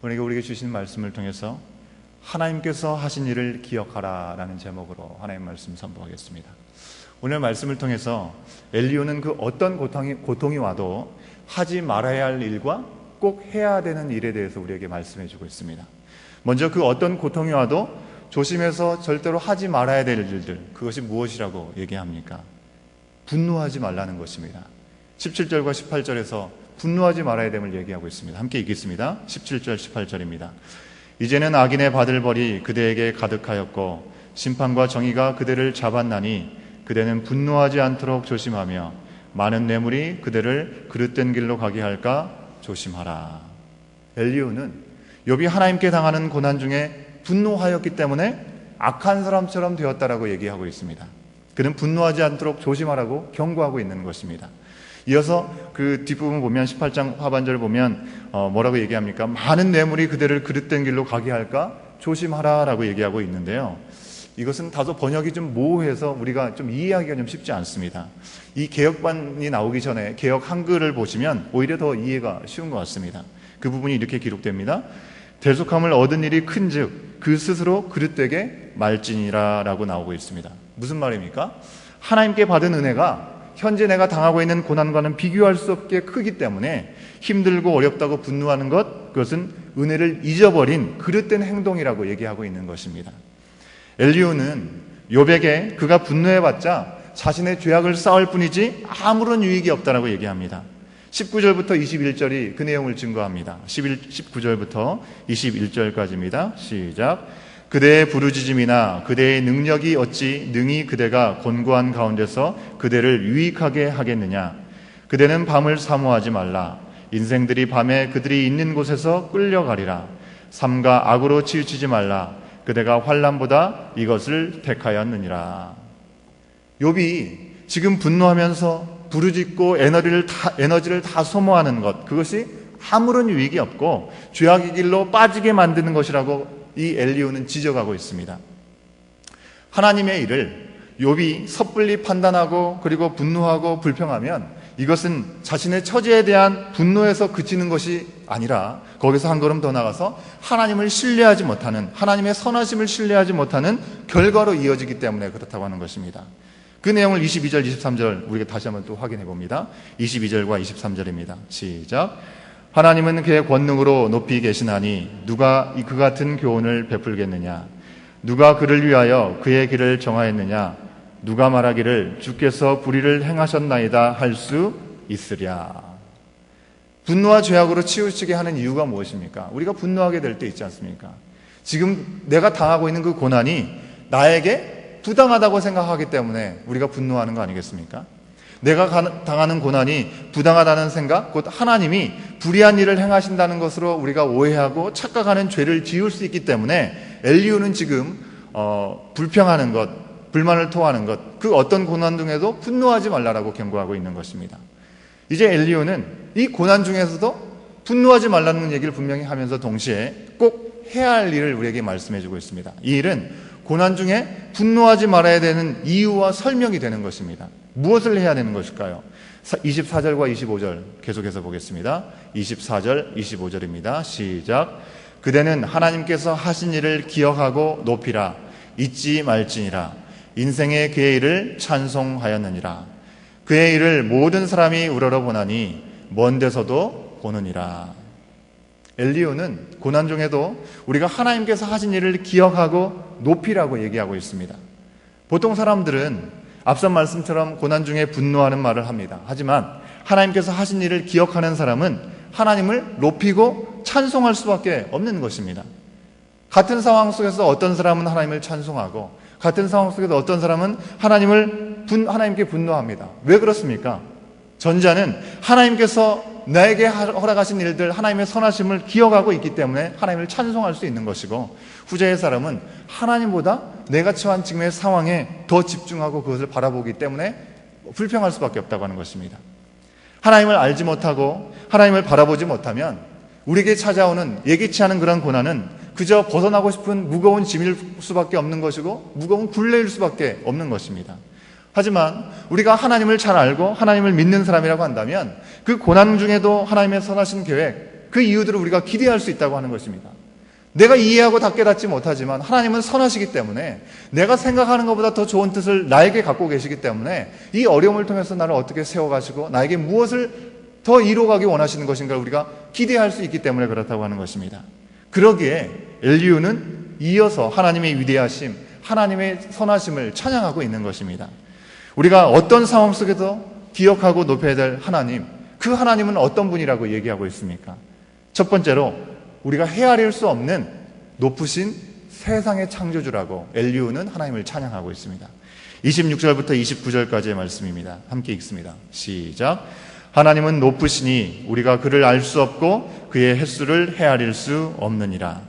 우리에게 주신 말씀을 통해서 하나님께서 하신 일을 기억하라 라는 제목으로 하나님 말씀 선포하겠습니다. 오늘 말씀을 통해서 엘리후는 그 어떤 고통이 와도 하지 말아야 할 일과 꼭 해야 되는 일에 대해서 우리에게 말씀해 주고 있습니다. 먼저 그 어떤 고통이 와도 조심해서 절대로 하지 말아야 될 일들, 그것이 무엇이라고 얘기합니까? 분노하지 말라는 것입니다. 17절과 18절에서 분노하지 말아야 됨을 얘기하고 있습니다. 함께 읽겠습니다. 17절 18절입니다. 이제는 악인의 받을 벌이 그대에게 가득하였고 심판과 정의가 그대를 잡았나니 그대는 분노하지 않도록 조심하며 많은 뇌물이 그대를 그릇된 길로 가게 할까 조심하라. 엘리후는 욥이 하나님께 당하는 고난 중에 분노하였기 때문에 악한 사람처럼 되었다라고 얘기하고 있습니다. 그는 분노하지 않도록 조심하라고 경고하고 있는 것입니다. 이어서 그 뒷부분 보면 18장 하반절을 보면 뭐라고 얘기합니까? 많은 뇌물이 그대를 그릇된 길로 가게 할까 조심하라 라고 얘기하고 있는데요. 이것은 다소 번역이 좀 모호해서 우리가 좀 이해하기가 좀 쉽지 않습니다. 이 개역반이 나오기 전에 개역 한글을 보시면 오히려 더 이해가 쉬운 것 같습니다. 그 부분이 이렇게 기록됩니다. 대속함을 얻은 일이 큰즉 그 스스로 그릇되게 말지니라 라고 나오고 있습니다. 무슨 말입니까? 하나님께 받은 은혜가 현재 내가 당하고 있는 고난과는 비교할 수 없게 크기 때문에 힘들고 어렵다고 분노하는 것, 그것은 은혜를 잊어버린 그릇된 행동이라고 얘기하고 있는 것입니다. 엘리후는 욥에게 그가 분노해봤자 자신의 죄악을 쌓을 뿐이지 아무런 유익이 없다라고 얘기합니다. 19절부터 21절이 그 내용을 증거합니다. 19절부터 21절까지입니다. 시작. 그대의 부르짖음이나 그대의 능력이 어찌 능히 그대가 곤고한 가운데서 그대를 유익하게 하겠느냐. 그대는 밤을 사모하지 말라. 인생들이 밤에 그들이 있는 곳에서 끌려가리라. 삼가 악으로 치우치지 말라. 그대가 환난보다 이것을 택하였느니라. 욥이 지금 분노하면서 부르짖고 에너지를 다 소모하는 것, 그것이 아무런 유익이 없고 죄악의 길로 빠지게 만드는 것이라고 이 엘리후는 지적하고 있습니다. 하나님의 일을 욥이 섣불리 판단하고 그리고 분노하고 불평하면 이것은 자신의 처지에 대한 분노에서 그치는 것이 아니라 거기서 한 걸음 더 나가서 하나님을 신뢰하지 못하는, 하나님의 선하심을 신뢰하지 못하는 결과로 이어지기 때문에 그렇다고 하는 것입니다. 그 내용을 22절, 23절 우리가 다시 한번 또 확인해 봅니다. 22절과 23절입니다. 시작. 하나님은 그의 권능으로 높이 계시나니 누가 그 같은 교훈을 베풀겠느냐. 누가 그를 위하여 그의 길을 정하였느냐. 누가 말하기를 주께서 불의를 행하셨나이다 할 수 있으랴. 분노와 죄악으로 치우치게 하는 이유가 무엇입니까? 우리가 분노하게 될 때 있지 않습니까? 지금 내가 당하고 있는 그 고난이 나에게 부당하다고 생각하기 때문에 우리가 분노하는 거 아니겠습니까? 내가 당하는 고난이 부당하다는 생각, 곧 하나님이 불의한 일을 행하신다는 것으로 우리가 오해하고 착각하는 죄를 지을 수 있기 때문에 엘리후는 지금 불평하는 것, 불만을 토하는 것, 그 어떤 고난 중에도 분노하지 말라라고 경고하고 있는 것입니다. 이제 엘리후는 이 고난 중에서도 분노하지 말라는 얘기를 분명히 하면서 동시에 꼭 해야 할 일을 우리에게 말씀해주고 있습니다. 이 일은 고난 중에 분노하지 말아야 되는 이유와 설명이 되는 것입니다. 무엇을 해야 되는 것일까요? 24절과 25절 계속해서 보겠습니다. 24절, 25절입니다. 시작. 그대는 하나님께서 하신 일을 기억하고 높이라. 잊지 말지니라. 인생의 그의 일을 찬송하였느니라. 그의 일을 모든 사람이 우러러 보나니 먼 데서도 보느니라. 엘리후는 고난 중에도 우리가 하나님께서 하신 일을 기억하고 높이라고 얘기하고 있습니다. 보통 사람들은 앞선 말씀처럼 고난 중에 분노하는 말을 합니다. 하지만 하나님께서 하신 일을 기억하는 사람은 하나님을 높이고 찬송할 수밖에 없는 것입니다. 같은 상황 속에서 어떤 사람은 하나님을 찬송하고 같은 상황 속에서 어떤 사람은 하나님께 분노합니다. 왜 그렇습니까? 전자는 하나님께서 나에게 허락하신 일들, 하나님의 선하심을 기억하고 있기 때문에 하나님을 찬송할 수 있는 것이고, 후자의 사람은 하나님보다 내가 처한 지금의 상황에 더 집중하고 그것을 바라보기 때문에 불평할 수밖에 없다고 하는 것입니다. 하나님을 알지 못하고 하나님을 바라보지 못하면 우리에게 찾아오는 예기치 않은 그런 고난은 그저 벗어나고 싶은 무거운 짐일 수밖에 없는 것이고 무거운 굴레일 수밖에 없는 것입니다. 하지만 우리가 하나님을 잘 알고 하나님을 믿는 사람이라고 한다면 그 고난 중에도 하나님의 선하신 계획, 그 이유들을 우리가 기대할 수 있다고 하는 것입니다. 내가 이해하고 다 깨닫지 못하지만 하나님은 선하시기 때문에 내가 생각하는 것보다 더 좋은 뜻을 나에게 갖고 계시기 때문에 이 어려움을 통해서 나를 어떻게 세워가시고 나에게 무엇을 더 이루어가기 원하시는 것인가를 우리가 기대할 수 있기 때문에 그렇다고 하는 것입니다. 그러기에 엘리후는 이어서 하나님의 위대하심, 하나님의 선하심을 찬양하고 있는 것입니다. 우리가 어떤 상황 속에서 기억하고 높여야 될 하나님, 그 하나님은 어떤 분이라고 얘기하고 있습니까? 첫 번째로 우리가 헤아릴 수 없는 높으신 세상의 창조주라고 엘리후는 하나님을 찬양하고 있습니다. 26절부터 29절까지의 말씀입니다. 함께 읽습니다. 시작. 하나님은 높으시니 우리가 그를 알 수 없고 그의 횟수를 헤아릴 수 없느니라.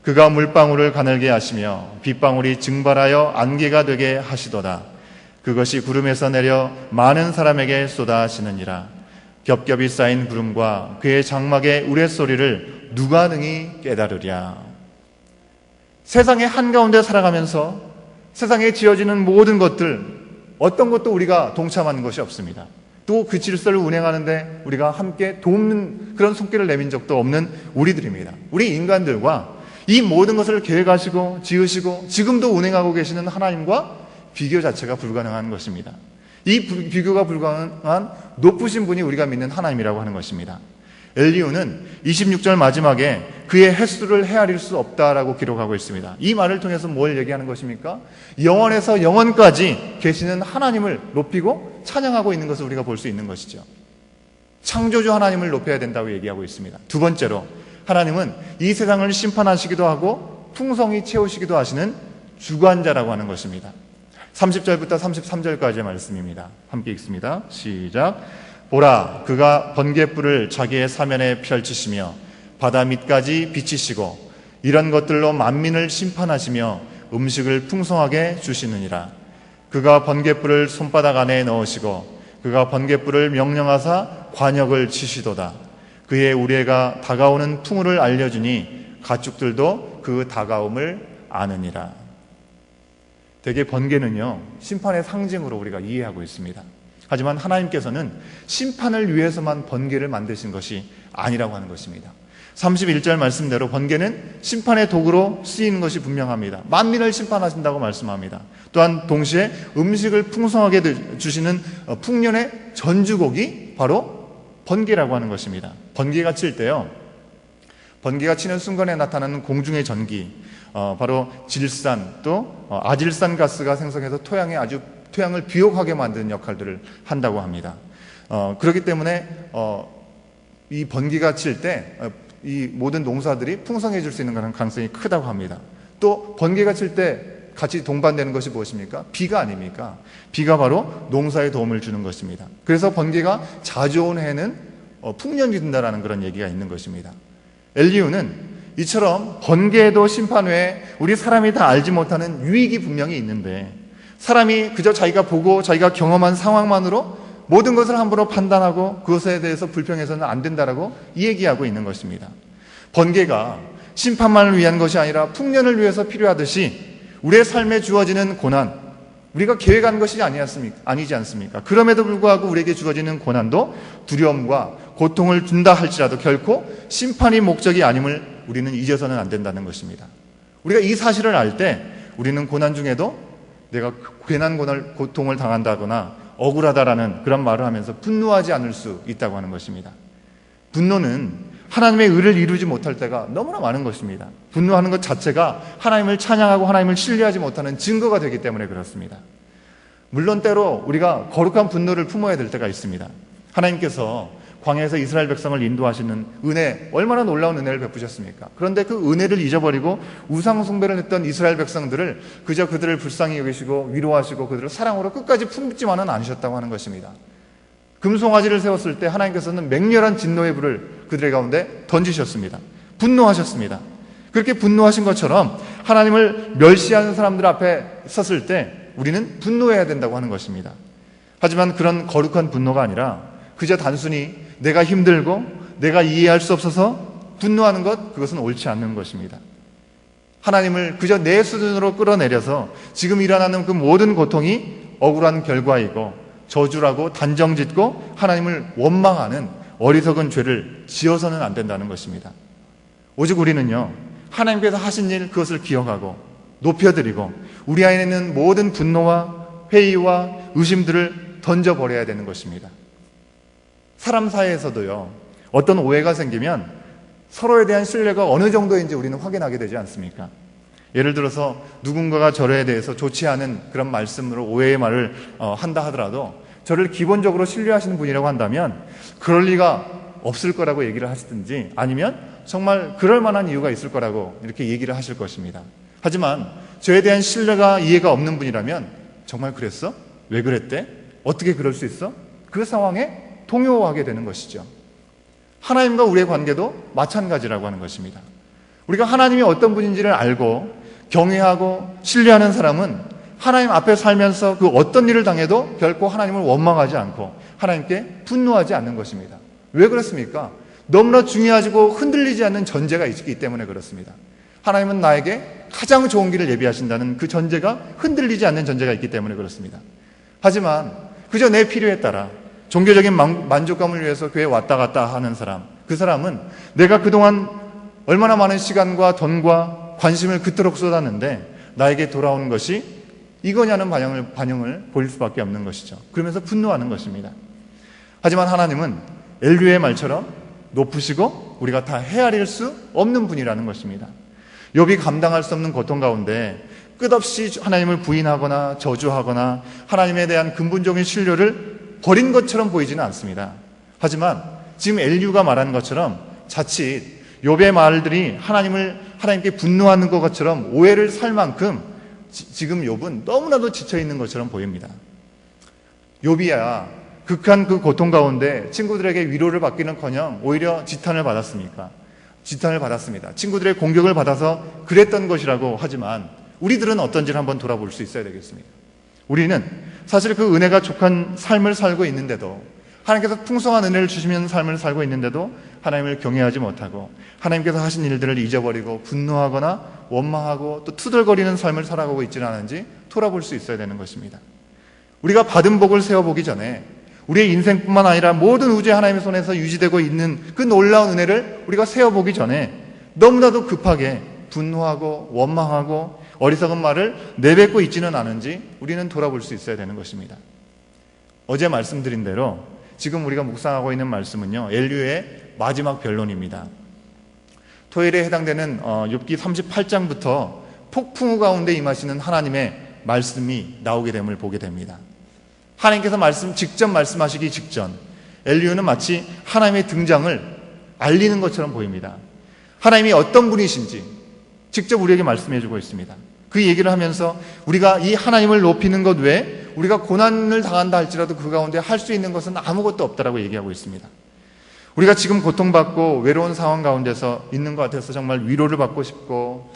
그가 물방울을 가늘게 하시며 빗방울이 증발하여 안개가 되게 하시도다. 그것이 구름에서 내려 많은 사람에게 쏟아지느니라. 겹겹이 쌓인 구름과 그의 장막의 우레소리를 누가 능히 깨달으랴. 세상의 한가운데 살아가면서 세상에 지어지는 모든 것들, 어떤 것도 우리가 동참하는 것이 없습니다. 또 그 질서를 운행하는데 우리가 함께 돕는 그런 손길을 내민 적도 없는 우리들입니다. 우리 인간들과 이 모든 것을 계획하시고 지으시고 지금도 운행하고 계시는 하나님과 비교 자체가 불가능한 것입니다. 이 비교가 불가능한 높으신 분이 우리가 믿는 하나님이라고 하는 것입니다. 엘리후는 26절 마지막에 그의 횟수를 헤아릴 수 없다라고 기록하고 있습니다. 이 말을 통해서 뭘 얘기하는 것입니까? 영원에서 영원까지 계시는 하나님을 높이고 찬양하고 있는 것을 우리가 볼 수 있는 것이죠. 창조주 하나님을 높여야 된다고 얘기하고 있습니다. 두 번째로 하나님은 이 세상을 심판하시기도 하고 풍성히 채우시기도 하시는 주관자라고 하는 것입니다. 30절부터 33절까지의 말씀입니다. 함께 읽습니다. 시작. 보라, 그가 번갯불을 자기의 사면에 펼치시며 바다 밑까지 비치시고 이런 것들로 만민을 심판하시며 음식을 풍성하게 주시느니라. 그가 번갯불을 손바닥 안에 넣으시고 그가 번갯불을 명령하사 관역을 치시도다. 그의 우레가 다가오는 풍우를 알려주니 가축들도 그 다가옴을 아느니라. 대개 번개는요, 심판의 상징으로 우리가 이해하고 있습니다. 하지만 하나님께서는 심판을 위해서만 번개를 만드신 것이 아니라고 하는 것입니다. 31절 말씀대로 번개는 심판의 도구로 쓰이는 것이 분명합니다. 만민을 심판하신다고 말씀합니다. 또한 동시에 음식을 풍성하게 주시는 풍년의 전주곡이 바로 번개라고 하는 것입니다. 번개가 칠 때요, 번개가 치는 순간에 나타나는 공중의 전기, 바로 질산 또 아질산 가스가 생성해서 토양을 비옥하게 만드는 역할들을 한다고 합니다. 그렇기 때문에 이 번개가 칠 때 이 모든 농사들이 풍성해질 수 있는 가능성이 크다고 합니다. 또 번개가 칠 때 같이 동반되는 것이 무엇입니까? 비가 아닙니까? 비가 바로 농사에 도움을 주는 것입니다. 그래서 번개가 자주 온 해는 풍년이 된다라는 그런 얘기가 있는 것입니다. 엘리후는 이처럼 번개에도 심판 외에 우리 사람이 다 알지 못하는 유익이 분명히 있는데 사람이 그저 자기가 보고 자기가 경험한 상황만으로 모든 것을 함부로 판단하고 그것에 대해서 불평해서는 안 된다라고 얘기하고 있는 것입니다. 번개가 심판만을 위한 것이 아니라 풍년을 위해서 필요하듯이 우리의 삶에 주어지는 고난, 우리가 계획한 것이 아니지 않습니까? 그럼에도 불구하고 우리에게 주어지는 고난도 두려움과 고통을 준다 할지라도 결코 심판이 목적이 아님을 우리는 잊어서는 안 된다는 것입니다. 우리가 이 사실을 알 때 우리는 고난 중에도 내가 괜한 고통을 당한다거나 억울하다라는 그런 말을 하면서 분노하지 않을 수 있다고 하는 것입니다. 분노는 하나님의 의를 이루지 못할 때가 너무나 많은 것입니다. 분노하는 것 자체가 하나님을 찬양하고 하나님을 신뢰하지 못하는 증거가 되기 때문에 그렇습니다. 물론 때로 우리가 거룩한 분노를 품어야 될 때가 있습니다. 하나님께서 광야에서 이스라엘 백성을 인도하시는 은혜, 얼마나 놀라운 은혜를 베푸셨습니까? 그런데 그 은혜를 잊어버리고 우상 숭배를 했던 이스라엘 백성들을 그저 그들을 불쌍히 여기시고 위로하시고 그들을 사랑으로 끝까지 품지만은 않으셨다고 하는 것입니다. 금송아지를 세웠을 때 하나님께서는 맹렬한 진노의 불을 그들의 가운데 던지셨습니다. 분노하셨습니다. 그렇게 분노하신 것처럼 하나님을 멸시하는 사람들 앞에 섰을 때 우리는 분노해야 된다고 하는 것입니다. 하지만 그런 거룩한 분노가 아니라 그저 단순히 내가 힘들고 내가 이해할 수 없어서 분노하는 것, 그것은 옳지 않는 것입니다. 하나님을 그저 내 수준으로 끌어내려서 지금 일어나는 그 모든 고통이 억울한 결과이고 저주라고 단정짓고 하나님을 원망하는 어리석은 죄를 지어서는 안 된다는 것입니다. 오직 우리는요, 하나님께서 하신 일 그것을 기억하고 높여드리고 우리 안에 있는 모든 분노와 회의와 의심들을 던져버려야 되는 것입니다. 사람 사이에서도요, 어떤 오해가 생기면 서로에 대한 신뢰가 어느 정도인지 우리는 확인하게 되지 않습니까? 예를 들어서 누군가가 저에 대해서 좋지 않은 그런 말씀으로 오해의 말을 한다 하더라도 저를 기본적으로 신뢰하시는 분이라고 한다면 그럴 리가 없을 거라고 얘기를 하시든지 아니면 정말 그럴 만한 이유가 있을 거라고 이렇게 얘기를 하실 것입니다. 하지만 저에 대한 신뢰가 이해가 없는 분이라면 정말 그랬어? 왜 그랬대? 어떻게 그럴 수 있어? 그 상황에 동요하게 되는 것이죠. 하나님과 우리의 관계도 마찬가지라고 하는 것입니다. 우리가 하나님이 어떤 분인지를 알고 경외하고 신뢰하는 사람은 하나님 앞에 살면서 그 어떤 일을 당해도 결코 하나님을 원망하지 않고 하나님께 분노하지 않는 것입니다. 왜 그렇습니까? 너무나 중요하고 흔들리지 않는 전제가 있기 때문에 그렇습니다. 하나님은 나에게 가장 좋은 길을 예비하신다는 그 전제가 흔들리지 않는 전제가 있기 때문에 그렇습니다. 하지만 그저 내 필요에 따라 종교적인 만족감을 위해서 교회에 왔다 갔다 하는 사람, 그 사람은 내가 그동안 얼마나 많은 시간과 돈과 관심을 그토록 쏟았는데 나에게 돌아오는 것이 이거냐는 반영을 보일 수밖에 없는 것이죠. 그러면서 분노하는 것입니다. 하지만 하나님은 엘류의 말처럼 높으시고 우리가 다 헤아릴 수 없는 분이라는 것입니다. 욥이 감당할 수 없는 고통 가운데 끝없이 하나님을 부인하거나 저주하거나 하나님에 대한 근본적인 신뢰를 버린 것처럼 보이지는 않습니다. 하지만 지금 엘류가 말하는 것처럼 자칫 욥의 말들이 하나님께 분노하는 것처럼 오해를 살 만큼 지금 욥은 너무나도 지쳐있는 것처럼 보입니다. 욥이야 극한 그 고통 가운데 친구들에게 위로를 받기는커녕 오히려 지탄을 받았습니다. 친구들의 공격을 받아서 그랬던 것이라고 하지만 우리들은 어떤지를 한번 돌아볼 수 있어야 되겠습니다. 우리는 사실 그 은혜가 족한 삶을 살고 있는데도 하나님께서 풍성한 은혜를 주시는 삶을 살고 있는데도 하나님을 경외하지 못하고 하나님께서 하신 일들을 잊어버리고 분노하거나 원망하고 또 투덜거리는 삶을 살아가고 있지는 않은지 돌아볼 수 있어야 되는 것입니다. 우리가 받은 복을 세워보기 전에 우리의 인생뿐만 아니라 모든 우주의 하나님의 손에서 유지되고 있는 그 놀라운 은혜를 우리가 세워보기 전에 너무나도 급하게 분노하고 원망하고 어리석은 말을 내뱉고 있지는 않은지 우리는 돌아볼 수 있어야 되는 것입니다. 어제 말씀드린 대로 지금 우리가 묵상하고 있는 말씀은요, 엘류의 마지막 변론입니다. 토요일에 해당되는 욥기 38장부터 폭풍우 가운데 임하시는 하나님의 말씀이 나오게 됨을 보게 됩니다. 하나님께서 직접 말씀하시기 직전 엘리후는 마치 하나님의 등장을 알리는 것처럼 보입니다. 하나님이 어떤 분이신지 직접 우리에게 말씀해주고 있습니다. 그 얘기를 하면서 우리가 이 하나님을 높이는 것 외에 우리가 고난을 당한다 할지라도 그 가운데 할 수 있는 것은 아무것도 없다라고 얘기하고 있습니다. 우리가 지금 고통받고 외로운 상황 가운데서 있는 것 같아서 정말 위로를 받고 싶고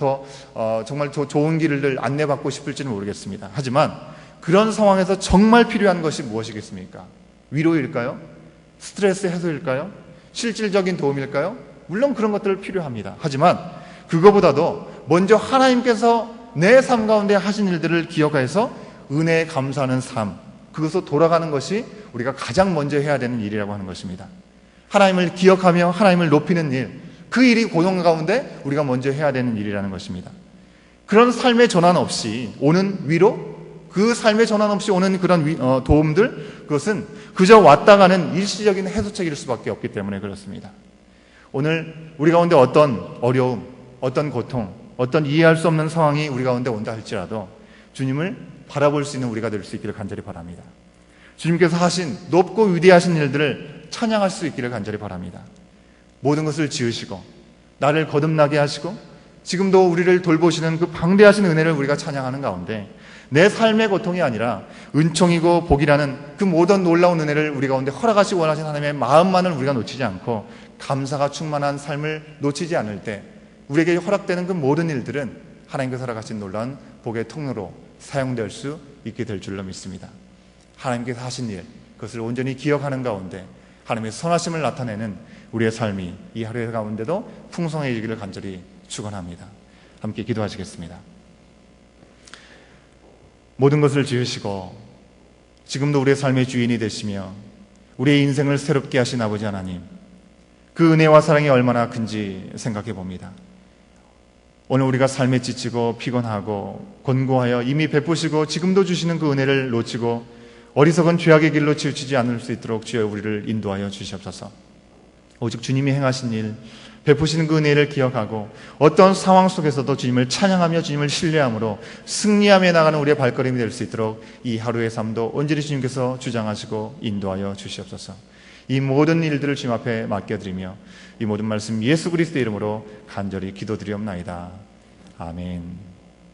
정말 좋은 길을 안내받고 싶을지는 모르겠습니다. 하지만 그런 상황에서 정말 필요한 것이 무엇이겠습니까? 위로일까요? 스트레스 해소일까요? 실질적인 도움일까요? 물론 그런 것들 필요합니다. 하지만 그거보다도 먼저 하나님께서 내 삶 가운데 하신 일들을 기억해서 은혜에 감사하는 삶, 그것으로 돌아가는 것이 우리가 가장 먼저 해야 되는 일이라고 하는 것입니다. 하나님을 기억하며 하나님을 높이는 일, 그 일이 고통 가운데 우리가 먼저 해야 되는 일이라는 것입니다. 그런 삶의 전환 없이 오는 위로, 그 삶의 전환 없이 오는 그런 도움들, 그것은 그저 왔다 가는 일시적인 해소책일 수밖에 없기 때문에 그렇습니다. 오늘 우리 가운데 어떤 어려움, 어떤 고통, 어떤 이해할 수 없는 상황이 우리 가운데 온다 할지라도 주님을 바라볼 수 있는 우리가 될 수 있기를 간절히 바랍니다. 주님께서 하신 높고 위대하신 일들을 찬양할 수 있기를 간절히 바랍니다. 모든 것을 지으시고 나를 거듭나게 하시고 지금도 우리를 돌보시는 그 방대하신 은혜를 우리가 찬양하는 가운데 내 삶의 고통이 아니라 은총이고 복이라는 그 모든 놀라운 은혜를 우리 가운데 허락하시고 원하신 하나님의 마음만을 우리가 놓치지 않고 감사가 충만한 삶을 놓치지 않을 때 우리에게 허락되는 그 모든 일들은 하나님께서 허락하신 놀라운 복의 통로로 사용될 수 있게 될 줄로 믿습니다. 하나님께서 하신 일, 그것을 온전히 기억하는 가운데 하나님의 선하심을 나타내는 우리의 삶이 이 하루의 가운데도 풍성해지기를 간절히 축원합니다. 함께 기도하시겠습니다. 모든 것을 지으시고 지금도 우리의 삶의 주인이 되시며 우리의 인생을 새롭게 하신 아버지 하나님, 그 은혜와 사랑이 얼마나 큰지 생각해 봅니다. 오늘 우리가 삶에 지치고 피곤하고 곤고하여 이미 베푸시고 지금도 주시는 그 은혜를 놓치고 어리석은 죄악의 길로 치우치지 않을 수 있도록 주여 우리를 인도하여 주시옵소서. 오직 주님이 행하신 일, 베푸시는 그 은혜를 기억하고 어떤 상황 속에서도 주님을 찬양하며 주님을 신뢰함으로 승리하며 나가는 우리의 발걸음이 될 수 있도록 이 하루의 삶도 온전히 주님께서 주장하시고 인도하여 주시옵소서. 이 모든 일들을 주님 앞에 맡겨드리며 이 모든 말씀 예수 그리스도의 이름으로 간절히 기도드리옵나이다. 아멘.